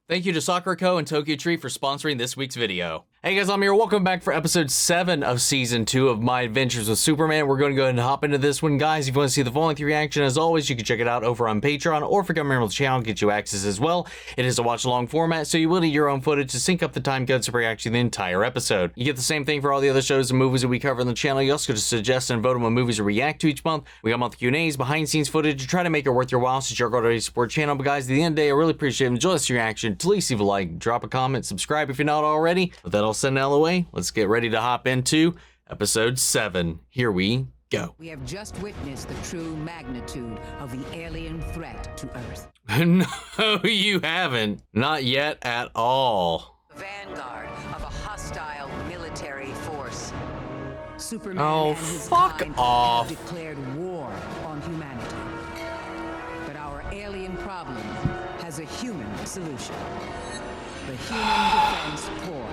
Thank you to SakuraCo and Tokyo Tree for sponsoring this week's video. Hey guys, I'm here. Welcome back for episode 7 of season 2 of my adventures with Superman. We're going to go ahead and hop into this one, guys. If you want to see the full length reaction, as always, you can check it out over on Patreon, or if you become a member of the channel, get you access as well. It is a watch along format, so you will need your own footage to sync up the time codes for reacting the entire episode. You get the same thing for all the other shows and movies that we cover on the channel. You also get to suggest and vote on what movies to react to each month. We got monthly Q&As, behind the scenes footage to try to make it worth your while since you're already support channel. But guys, at the end of the day, I really appreciate it. Enjoy this reaction. Please leave a like, drop a comment, subscribe if you're not already. With that all said and out of the way, let's get ready to hop into episode 7. Here we go. We have just witnessed the true magnitude of the alien threat to Earth. No, you haven't. Not yet at all. Vanguard of a hostile military force. Superman Oh, and his fuck kind off. have declared war on humanity. But our alien problem has a human solution. The Human Defense Corps.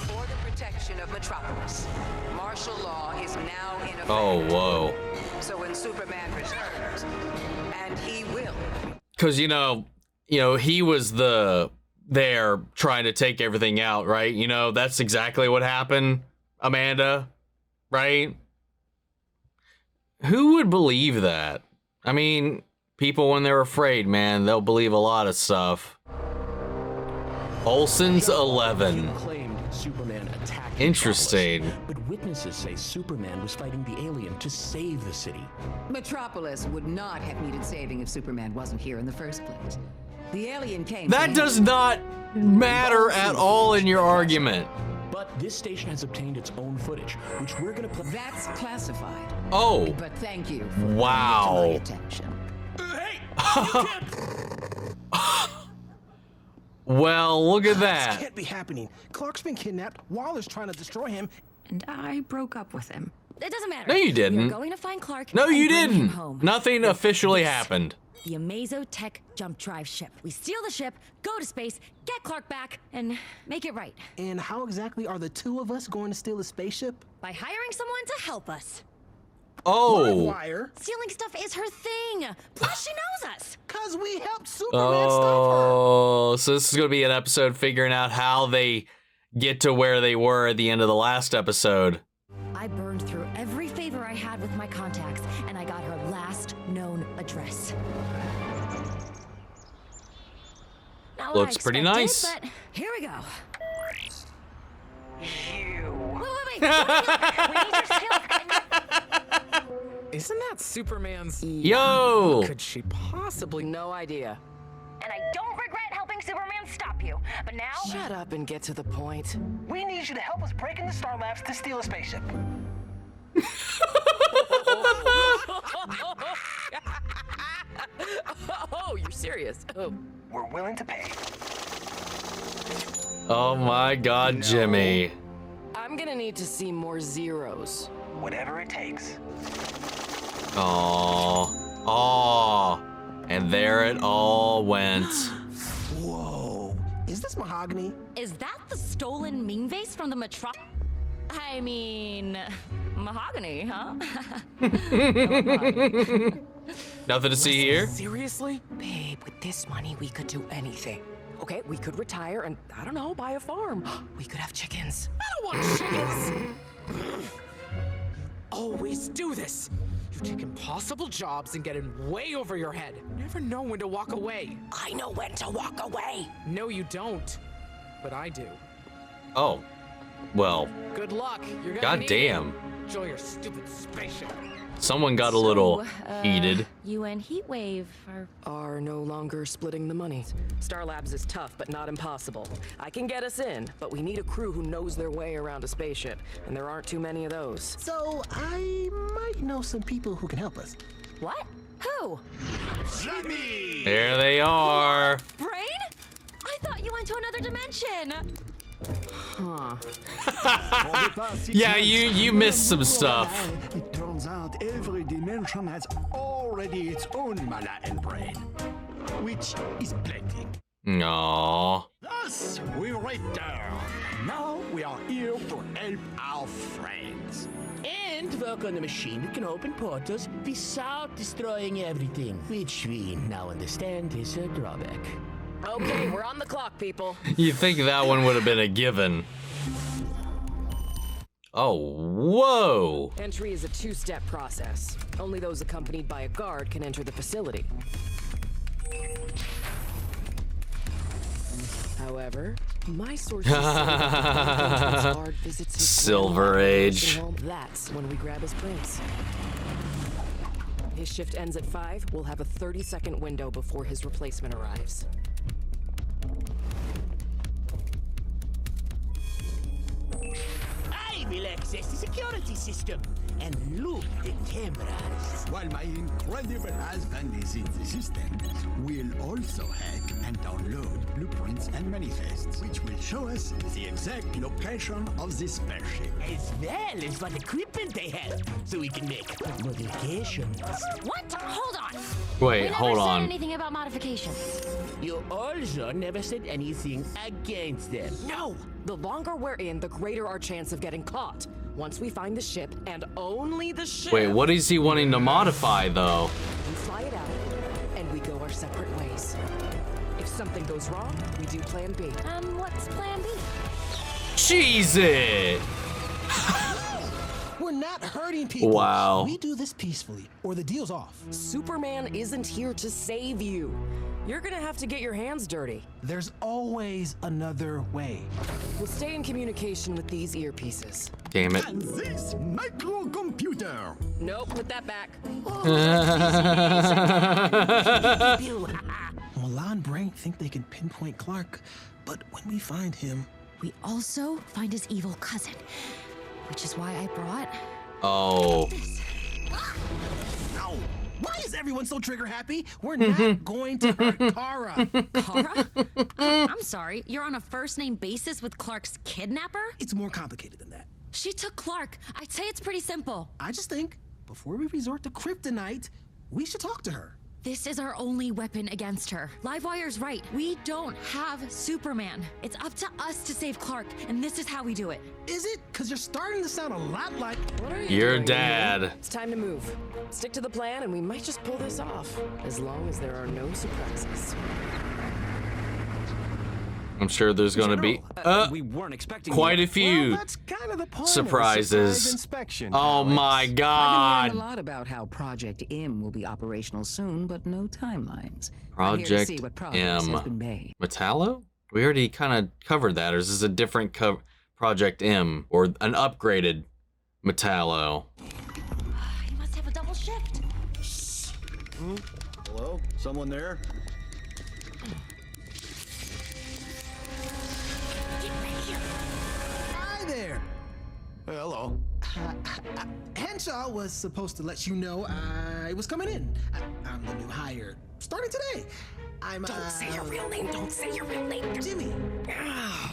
For the protection of Metropolis, martial law is now in effect. Oh, whoa. So when Superman returns, and he will. Because, you know, he was there trying to take everything out, right? You know, that's exactly what happened, Amanda, right? Who would believe that? I mean, people, when they're afraid, man, they'll believe a lot of stuff. Olsen's 11. Claimed Superman attacked Interesting. Metropolis, but witnesses say Superman was fighting the alien to save the city. Metropolis would not have needed saving if Superman wasn't here in the first place. The alien came. That does not matter at all in your argument. But this station has obtained its own footage, which we're gonna play. That's classified. Oh. But thank you for Wow. bringing it to my attention. Hey! You can't... Well, look at This that. can't be happening. Clark's been kidnapped. Waller's trying to destroy him. And I broke up with him. It doesn't matter. No, you didn't. You're going to find Clark. No, and you bring him didn't. home. Nothing officially happened. The Amazo Tech jump drive ship. We steal the ship, go to space, get Clark back, and make it right. And how exactly are the two of us going to steal a spaceship? By hiring someone to help us. Oh. Wire. Stealing stuff is her thing. Plus, she knows us. Cause we helped Superman stop her. Oh, so this is going to be an episode figuring out how they get to where they were at the end of the last episode. I burned through every favor I had with my contacts, and I got her last known address. Not what Looks I pretty expected, nice. But here we go. You. Wait. We need your skills. Isn't that Superman's? Yo. Could she possibly? No idea. And I don't regret helping Superman stop you. But now... Shut up and get to the point. We need you to help us break into Star Labs to steal a spaceship. Oh, you're serious? Oh. We're willing to pay. Oh my God, Jimmy. I'm gonna need to see more zeros. Whatever it takes. Aw. And there it all went. Whoa. Is this mahogany? Is that the stolen meme vase from the I mean, mahogany, huh? Nothing to see here. Seriously? Babe, with this money, we could do anything. Okay, we could retire and, I don't know, buy a farm. We could have chickens. I don't want chickens. Always do this. You take impossible jobs and get in way over your head. Never know when to walk away. I know when to walk away. No, you don't. But I do. Oh. Well, Good luck. You're gonna God need damn. it. Enjoy your stupid spaceship. Someone got a little heated. You and Heatwave Are no longer splitting the money. Star Labs is tough, but not impossible. I can get us in, but we need a crew who knows their way around a spaceship, and there aren't too many of those. So I might know some people who can help us. What? Who? There they are. Brain? I thought you went to another dimension. Huh. Yeah, you missed some stuff. It turns out every dimension has already its own mana and brain, which is plenty. Aww. Thus, we write down. Now we are here to help our friends. And work on a machine that can open portals without destroying everything, which we now understand is a drawback. Okay, we're on the clock, people. You'd think that one would have been a given. Oh, whoa. Entry is a two-step process. Only those accompanied by a guard can enter the facility. However, my sources say that the guard visits his Silver Age. home. That's when we grab his prints. His shift ends at 5. We'll have a 30-second window before his replacement arrives. I will access the security system and look the cameras. While my incredible husband is in the system, we'll also hack and download blueprints and manifests, which will show us the exact location of the spaceship. As well as what equipment they have, so we can make modifications. What? Hold on. Wait, We never hold said on. anything about modifications. You also never said anything against them. No! The longer we're in, the greater our chance of getting caught. Once we find the ship, and only the ship... Wait, what is he wanting to modify, though? We fly it out, and we go our separate ways. If something goes wrong, we do plan B. What's plan B? Cheese it! We're not hurting people. Wow. We do this peacefully, or the deal's off. Superman isn't here to save you. You're gonna have to get your hands dirty. There's always another way. We'll stay in communication with these earpieces. Damn it. And this microcomputer. Nope, put that back. Milan Brain think they can pinpoint Clark, but when we find him, We also find his evil cousin, which is why I brought... Oh. Ow! Why is everyone so trigger happy? We're not going to hurt Kara. Kara? I'm sorry, you're on a first-name basis with Clark's kidnapper? It's more complicated than that. She took Clark. I'd say it's pretty simple. I just think, before we resort to kryptonite, we should talk to her. This is our only weapon against her. Livewire's right. We don't have Superman. It's up to us to save Clark, and this is how we do it. Is it? Because you're starting to sound a lot like... What are you Your doing, dad. Henry? It's time to move. Stick to the plan, and we might just pull this off. As long as there are no surprises. I'm sure there's gonna be we weren't expecting quite you. a few Well, that's kind of the point surprises. Of a surprise inspection, Oh Alex. my I've been god. hearing a lot about how Project M will be operational soon, but no timelines. I'm here to Project see what progress M. has been made. Metallo? We already kind of covered that, or is this a different Project M, or an upgraded Metallo? He must have a double shift. Hello? Someone there? Hi there. Hello. Henshaw was supposed to let you know I was coming in. I'm the new hire, starting today. I'm Don't say your real name. Don't say your real name. Jimmy.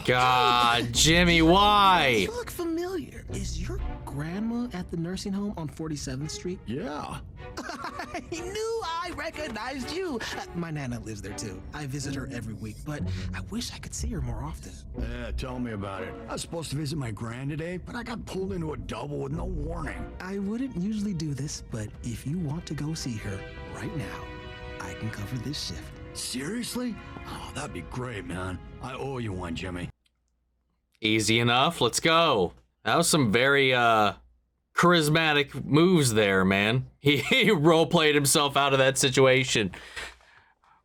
God, Jimmy, why? You look familiar. Is your grandma at the nursing home on 47th Street? Yeah. I knew I recognized you. My Nana lives there too. I visit her every week, but I wish I could see her more often. Yeah, tell me about it. I was supposed to visit my gran today, but I got pulled into a double with no warning. I wouldn't usually do this, but if you want to go see her right now, I can cover this shift. Seriously? Oh, that'd be great, man. I owe you one, Jimmy. Easy enough. Let's go. That was some very charismatic moves there, man. He role-played himself out of that situation.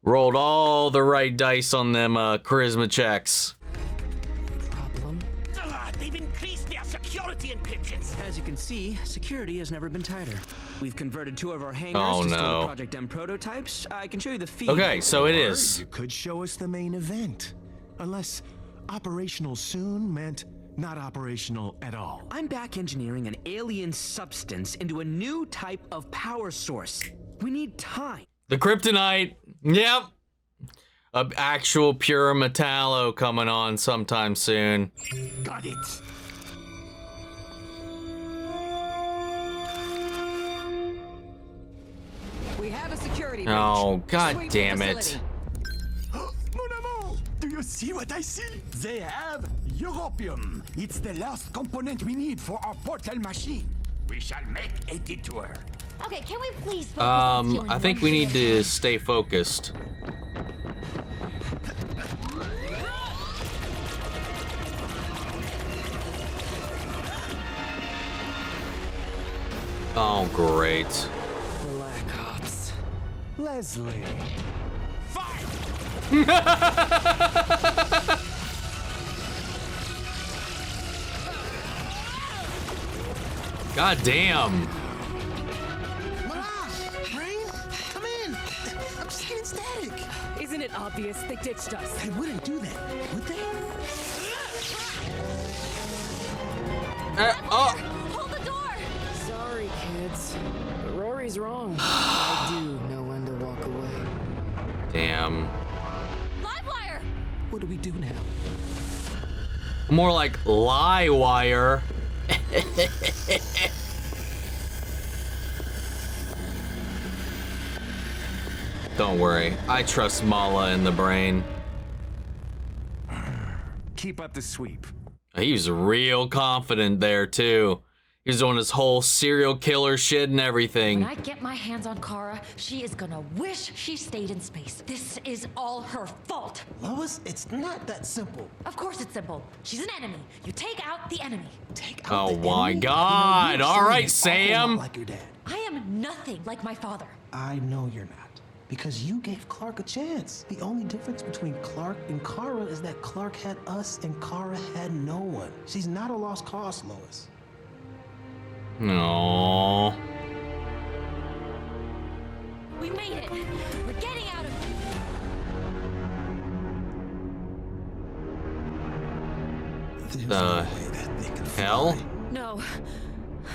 Rolled all the right dice on them charisma checks. Problem? They've increased their security encryptions. As you can see, security has never been tighter. We've converted 2 of our hangars Oh, to store no. the Project M prototypes. I can show you the feed. Okay, so it Or is. You could show us the main event. Unless operational soon meant not operational at all. I'm back engineering an alien substance into a new type of power source. We need time. The kryptonite. Yep. A actual pure Metallo coming on sometime soon. Got it. We have a security breach. Oh, god Sweep damn the it. facility. Mon amour, do you see what I see? They have Europium. It's the last component we need for our portal machine. We shall make a detour. Okay, can we please focus on stealing I think one we need ship? to stay focused. Oh, great. Black Ops. Leslie. God damn. Rain, come in. I'm just getting static. Isn't it obvious they ditched us? They wouldn't do that, would they? Hold the door! Sorry, kids. But Rory's wrong. I do know when to walk away. Damn. Livewire! What do we do now? More like lie wire. Don't worry, I trust Mala in the brain. Keep up the sweep. He was real confident there too. He was doing his whole serial killer shit and everything. When I get my hands on Kara, she is gonna wish she stayed in space. This is all her fault. Lois, it's not that simple. Of course it's simple. She's an enemy. You take out the enemy. Take out Oh the my enemy? God! You know, All right, something awful Sam. like your dad. I am nothing like my father. I know you're not. Because you gave Clark a chance. The only difference between Clark and Kara is that Clark had us and Kara had no one. She's not a lost cause, Lois. No. We made it. We're getting out of There's The no way that they can hell? fly. No.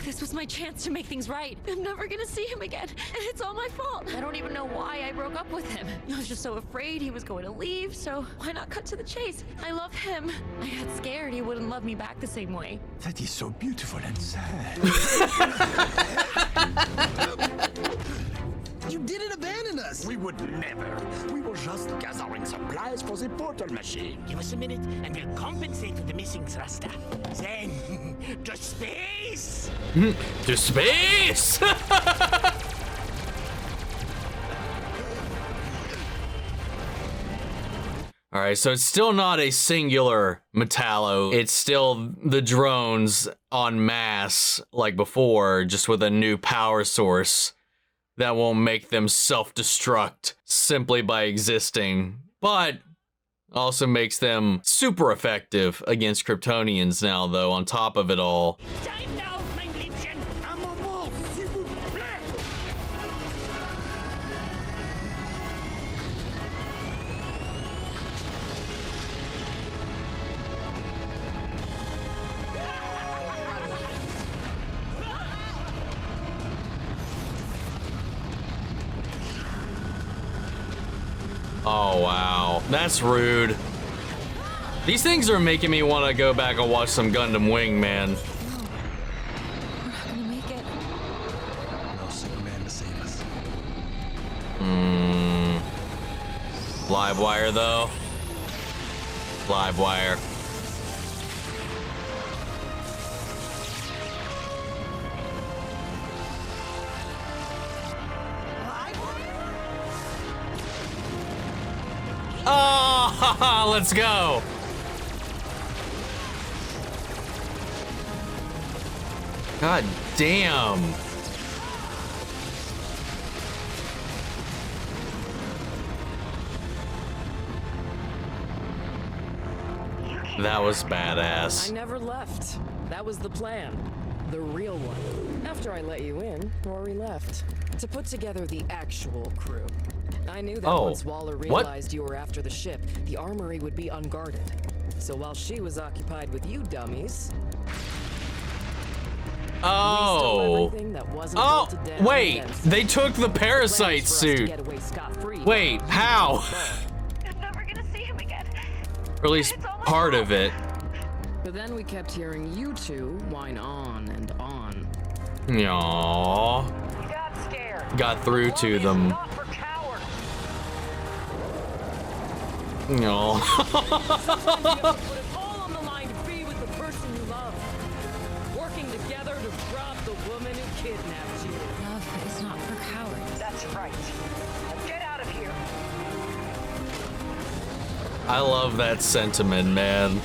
This was my chance to make things right. I'm never gonna see him again, and it's all my fault. I don't even know why I broke up with him. I was just so afraid he was going to leave, so why not cut to the chase? I love him. I got scared he wouldn't love me back the same way. That is so beautiful and sad. You didn't abandon us. We would never. We were just gathering supplies for the portal machine. Give us a minute and we'll compensate for the missing thruster. Then, to space! To space! All right, so it's still not a singular Metallo. It's still the drones en masse like before, just with a new power source that won't make them self-destruct simply by existing, but also makes them super effective against Kryptonians now, though, on top of it all. Time now, mein Liebchen! I'm a wolf! S'il vous plaît! Oh, wow. That's rude. These things are making me want to go back and watch some Gundam Wing, man. We're not gonna make it. No Superman to save us. Live wire, though. Live wire. Oh, let's go. God damn. That was badass. I never left. That was the plan. The real one. After I let you in, Rory left. To put together the actual crew. I knew that once Waller realized you were after the ship, the armory would be unguarded. So while she was occupied with you dummies... Oh. Wait, they took the parasite suit. Wait, how? I'm never gonna see him again. Or at least part of it. But then we kept hearing you two whine on and on. Aww. You got scared. Got through to them. Not for cowards. No. Put it all on the line to be with the person you love. Working together to rob the woman who kidnapped you. Love is not for cowards. That's right. Now get out of here. I love that sentiment, man.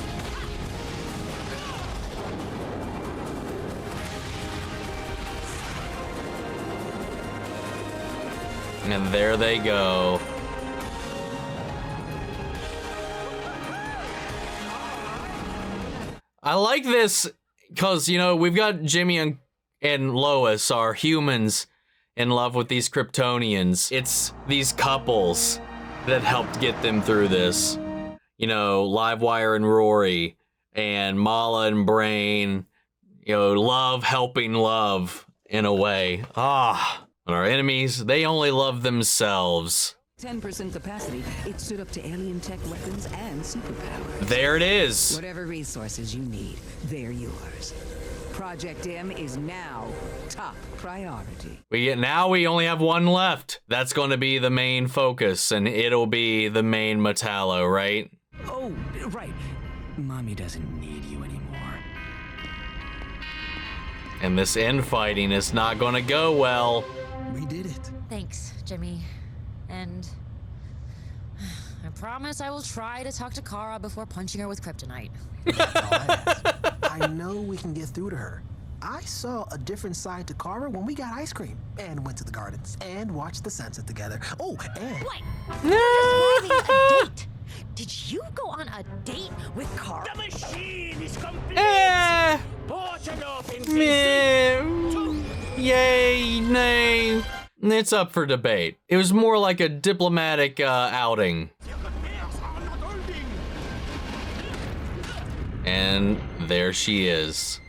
And there they go. I like this because, you know, we've got Jimmy and Lois are humans in love with these Kryptonians. It's these couples that helped get them through this. You know, Livewire and Rory, and Mala and Brain. You know, love helping love in a way. Ah, and our enemies, they only love themselves. 10% capacity, it stood up to alien tech weapons and superpowers. There it is. Whatever resources you need, they're yours. Project M is now top priority. Now we only have one left. That's going to be the main focus, and it'll be the main Metallo, right? Oh, right. Mommy doesn't need you anymore. And this infighting is not going to go well. We did it. Thanks, Jimmy. And I promise I will try to talk to Kara before punching her with kryptonite. I know we can get through to her. I saw a different side to Kara when we got ice cream and went to the gardens and watched the sunset together. Oh, and... Wait! You're just having a date! Did you go on a date with Kara? The machine is complete! Yay, nay. It's up for debate. It was more like a diplomatic outing. And there she is.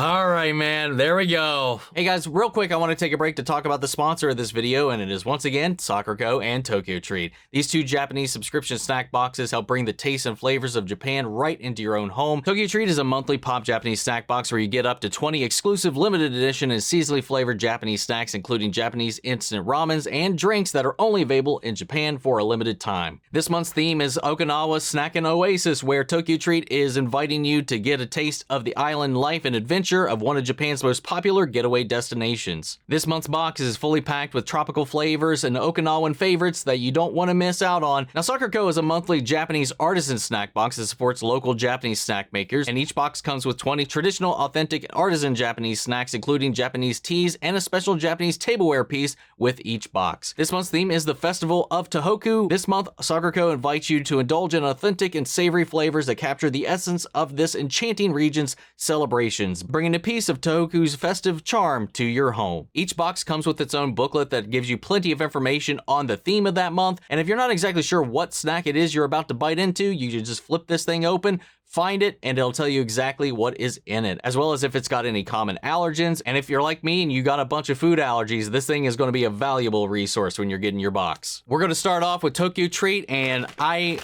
All right, man, there we go. Hey guys, real quick, I want to take a break to talk about the sponsor of this video, and it is once again SakuraCo and Tokyo Treat. These two Japanese subscription snack boxes help bring the tastes and flavors of Japan right into your own home. Tokyo Treat is a monthly pop Japanese snack box where you get up to 20 exclusive limited edition and seasonally flavored Japanese snacks, including Japanese instant ramens and drinks that are only available in Japan for a limited time. This month's theme is Okinawa Snackin' Oasis, where Tokyo Treat is inviting you to get a taste of the island life and adventure of one of Japan's most popular getaway destinations. This month's box is fully packed with tropical flavors and Okinawan favorites that you don't want to miss out on. Now, SakuraCo is a monthly Japanese artisan snack box that supports local Japanese snack makers, and each box comes with 20 traditional, authentic, artisan Japanese snacks, including Japanese teas and a special Japanese tableware piece with each box. This month's theme is the Festival of Tohoku. This month, SakuraCo invites you to indulge in authentic and savory flavors that capture the essence of this enchanting region's celebrations, bringing a piece of Tohoku's festive charm to your home. Each box comes with its own booklet that gives you plenty of information on the theme of that month, and if you're not exactly sure what snack it is you're about to bite into, you can just flip this thing open, find it, and it'll tell you exactly what is in it, as well as if it's got any common allergens. And if you're like me and you got a bunch of food allergies, this thing is going to be a valuable resource when you're getting your box. We're going to start off with Tokyo Treat, and I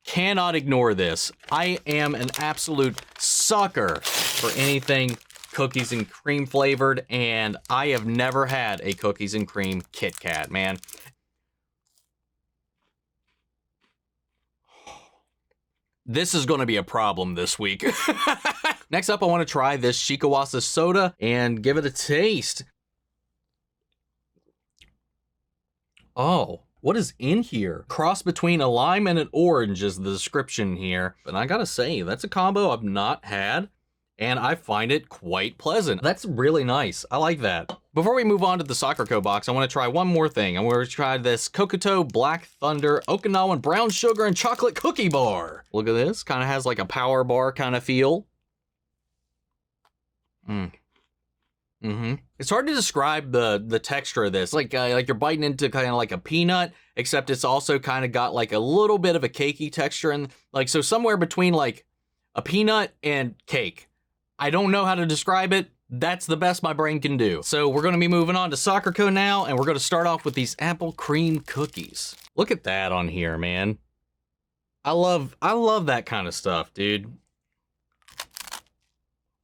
cannot ignore this. I am an absolute sucker for anything cookies and cream flavored, and I have never had a cookies and cream Kit Kat, man. This is going to be a problem this week. Next up, I want to try this Shikawasa soda and give it a taste. Oh, what is in here? Cross between a lime and an orange is the description here. But I gotta say, that's a combo I've not had, and I find it quite pleasant. That's really nice. I like that. Before we move on to the SakuraCo box, I want to try one more thing. I want to try this Kokuto Black Thunder Okinawan Brown Sugar and Chocolate Cookie Bar. Look at this. Kind of has like a power bar kind of feel. It's hard to describe the texture of this. Like you're biting into kind of like a peanut, except it's also kind of got like a little bit of a cakey texture, and like so somewhere between like a peanut and cake. I don't know how to describe it. That's the best my brain can do. So we're going to be moving on to SakuraCo now, and we're going to start off with these apple cream cookies. Look at that on here, man. I love that kind of stuff, dude.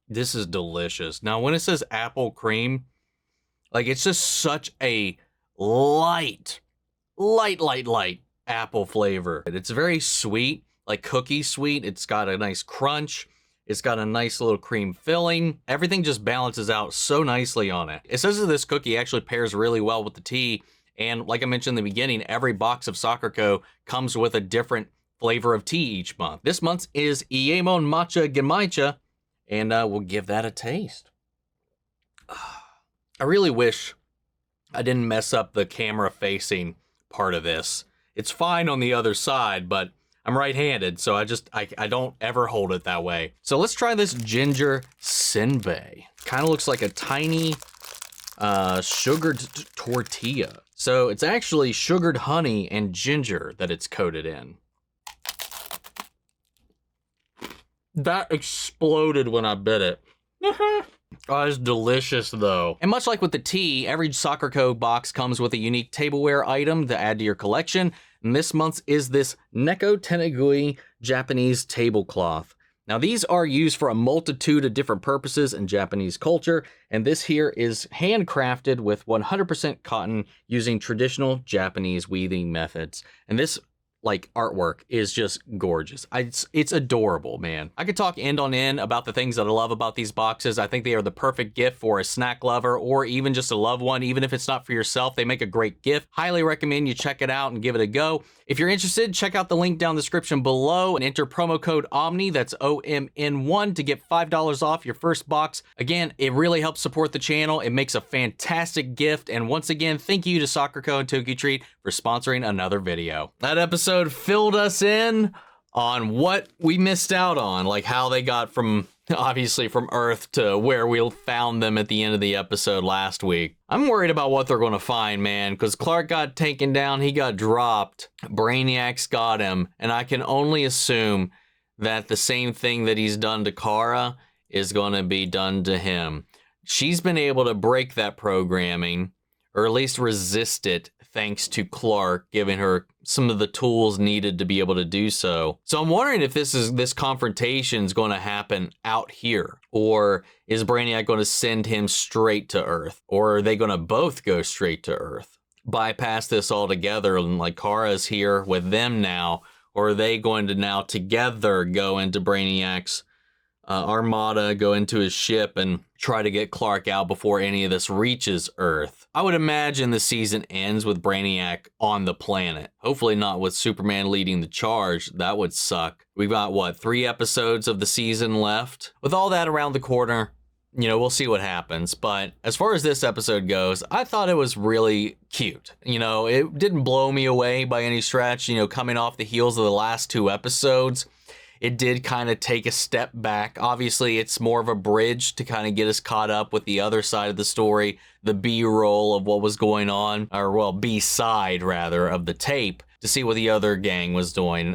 This is delicious. Now, when it says apple cream, like it's just such a light apple flavor. It's very sweet, like cookie sweet. It's got a nice crunch. It's got a nice little cream filling. Everything just balances out so nicely on it. It says that this cookie actually pairs really well with the tea. And like I mentioned in the beginning, every box of SakuraCo comes with a different flavor of tea each month. This month's is Iemon Matcha Genmaicha, and we'll give that a taste. I really wish I didn't mess up the camera facing part of this. It's fine on the other side, but I'm right-handed, so I don't ever hold it that way. So let's try this ginger senbei. Kind of looks like a tiny sugared tortilla. So it's actually sugared honey and ginger that it's coated in. That exploded when I bit it. Oh, it's delicious though. And much like with the tea, every SakuraCo box comes with a unique tableware item to add to your collection. And this month's is this Neko Tenegui Japanese tablecloth. Now these are used for a multitude of different purposes in Japanese culture, and this here is handcrafted with 100% cotton using traditional Japanese weaving methods. And this like artwork is just gorgeous. It's adorable, man. I could talk end on end about the things that I love about these boxes. I think they are the perfect gift for a snack lover or even just a loved one. Even if it's not for yourself, they make a great gift. Highly recommend you check it out and give it a go. If you're interested, check out the link down in the description below and enter promo code OMNI, that's OMN1, to get $5 off your first box. Again, it really helps support the channel. It makes a fantastic gift. And once again, thank you to SakuraCo and Tokyo Treat for sponsoring another video. That episode filled us in on what we missed out on, like how they got from, obviously, from Earth to where we found them at the end of the episode last week. I'm worried about what they're going to find, man, because Clark got taken down, he got dropped, Brainiac's got him, and I can only assume that the same thing that he's done to Kara is going to be done to him. She's been able to break that programming, or at least resist it, thanks to Clark giving her some of the tools needed to be able to do so. So I'm wondering if this confrontation is going to happen out here, or is Brainiac going to send him straight to Earth, or are they going to both go straight to Earth, bypass this altogether, and like Kara's here with them now, or are they going to now together go into Brainiac's armada, go into his ship and try to get Clark out before any of this reaches Earth? I would imagine the season ends with Brainiac on the planet. Hopefully not with Superman leading the charge. That would suck. We've got, what, 3 episodes of the season left? With all that around the corner, you know, we'll see what happens. But as far as this episode goes, I thought it was really cute. You know, it didn't blow me away by any stretch. You know, coming off the heels of the last 2 episodes, it did kind of take a step back. Obviously, it's more of a bridge to kind of get us caught up with the other side of the story, the B-roll of what was going on, or well, B-side rather, of the tape, to see what the other gang was doing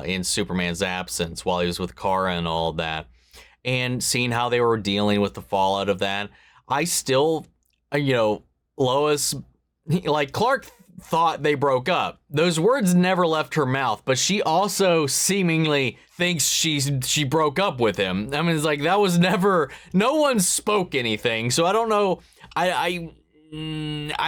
in Superman's absence while he was with Kara and all that, and seeing how they were dealing with the fallout of that. I still, you know, Lois, like Clark thought they broke up. Those words never left her mouth, but she also seemingly thinks she broke up with him. I mean, it's like that was never, no one spoke anything, so I don't know. I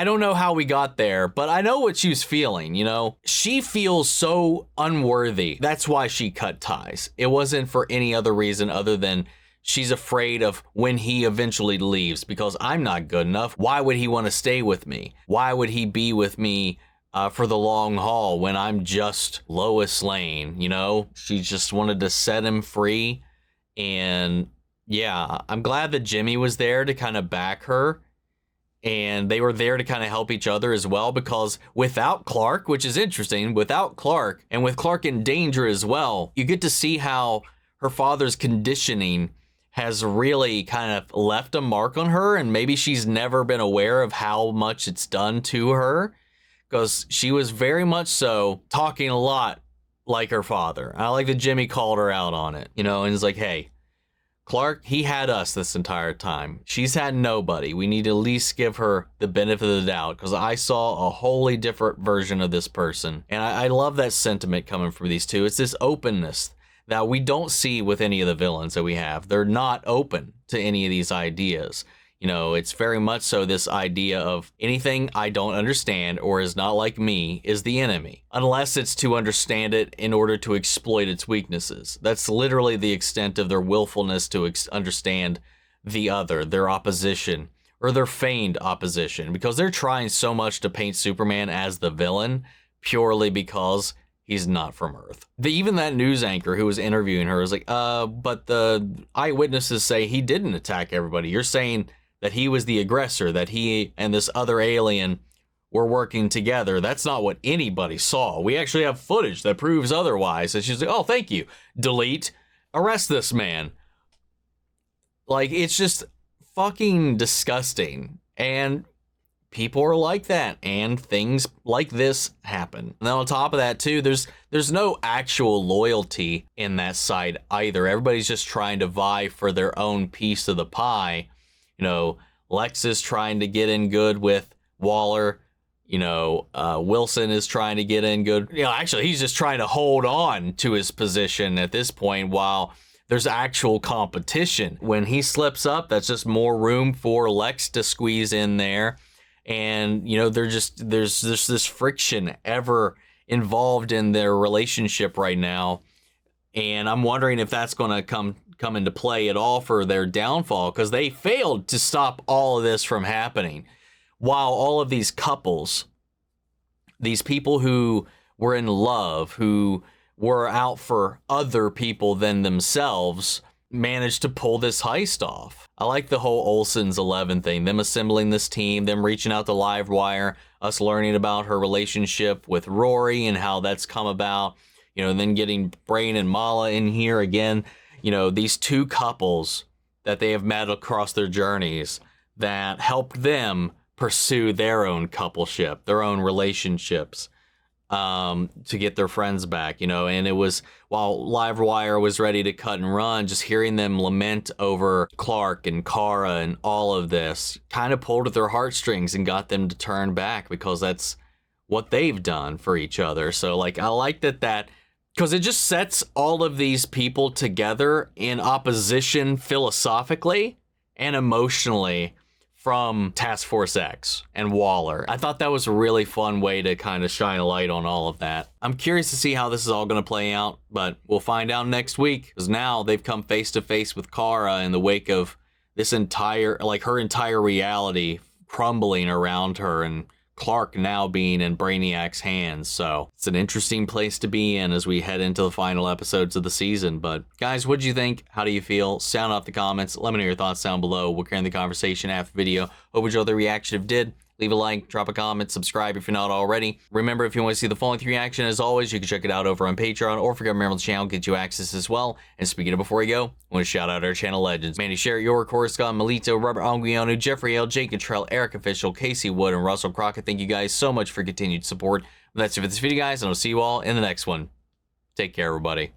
don't know how we got there, but I know what she was feeling, you know? She feels so unworthy. That's why she cut ties. It wasn't for any other reason other than she's afraid of when he eventually leaves, because I'm not good enough. Why would he want to stay with me? Why would he be with me for the long haul when I'm just Lois Lane, you know? She just wanted to set him free. And yeah, I'm glad that Jimmy was there to kind of back her. And they were there to kind of help each other as well, because without Clark, which is interesting, without Clark, and with Clark in danger as well, you get to see how her father's conditioning has really kind of left a mark on her, and maybe she's never been aware of how much it's done to her, because she was very much so talking a lot like her father. I like that Jimmy called her out on it, you know, and it's like, hey, Clark, he had us this entire time. She's had nobody. We need to at least give her the benefit of the doubt, because I saw a wholly different version of this person. And I love that sentiment coming from these two. It's this openness that we don't see with any of the villains that we have. They're not open to any of these ideas. You know, it's very much so this idea of anything I don't understand or is not like me is the enemy, unless it's to understand it in order to exploit its weaknesses. That's literally the extent of their willfulness to understand the other, their opposition, or their feigned opposition, because they're trying so much to paint Superman as the villain purely because he's not from Earth. Even that news anchor who was interviewing her was like, but the eyewitnesses say he didn't attack everybody. You're saying that he was the aggressor, that he and this other alien were working together. That's not what anybody saw. We actually have footage that proves otherwise. And she's like, oh, thank you. Delete. Arrest this man. Like, it's just fucking disgusting. And people are like that, and things like this happen. And then on top of that too, there's no actual loyalty in that side either. Everybody's just trying to vie for their own piece of the pie. You know, Lex is trying to get in good with Waller. You know, Wilson is trying to get in good. You know, actually, he's just trying to hold on to his position at this point while there's actual competition. When he slips up, that's just more room for Lex to squeeze in there. And, you know, there's this friction ever involved in their relationship right now. And I'm wondering if that's going to come into play at all for their downfall, because they failed to stop all of this from happening. While all of these couples, these people who were in love, who were out for other people than themselves, managed to pull this heist off. I like the whole Olsen's 11 thing, them assembling this team, them reaching out to Livewire, us learning about her relationship with Rory and how that's come about, you know, and then getting Brain and Mala in here again. You know, these two couples that they have met across their journeys that helped them pursue their own coupleship, their own relationships, to get their friends back, you know. And it was, while Livewire was ready to cut and run, just hearing them lament over Clark and Kara and all of this kind of pulled at their heartstrings and got them to turn back, because that's what they've done for each other. So, like, I like that because it just sets all of these people together in opposition philosophically and emotionally from Task Force X and Waller. I thought that was a really fun way to kind of shine a light on all of that. I'm curious to see how this is all going to play out, but we'll find out next week, because now they've come face to face with Kara in the wake of this entire, like, her entire reality crumbling around her, and Clark now being in Brainiac's hands. So it's an interesting place to be in as we head into the final episodes of the season. But guys, what do you think? How do you feel? Sound off the comments. Let me know your thoughts down below. We'll carry on the conversation after the video. Hope you enjoyed the reaction. If you did, leave a like, drop a comment, subscribe if you're not already. Remember, if you want to see the full-length reaction, as always, you can check it out over on Patreon, or if you're a member of the channel, get you access as well. And speaking of before we go, I want to shout out our channel legends: Manny Sherritt, York, Coruscant, Melito, Robert Anguiano, Jeffrey L, Jake Cottrell, Eric Official, Casey Wood, and Russell Crockett. Thank you guys so much for continued support. But that's it for this video, guys, and I'll see you all in the next one. Take care, everybody.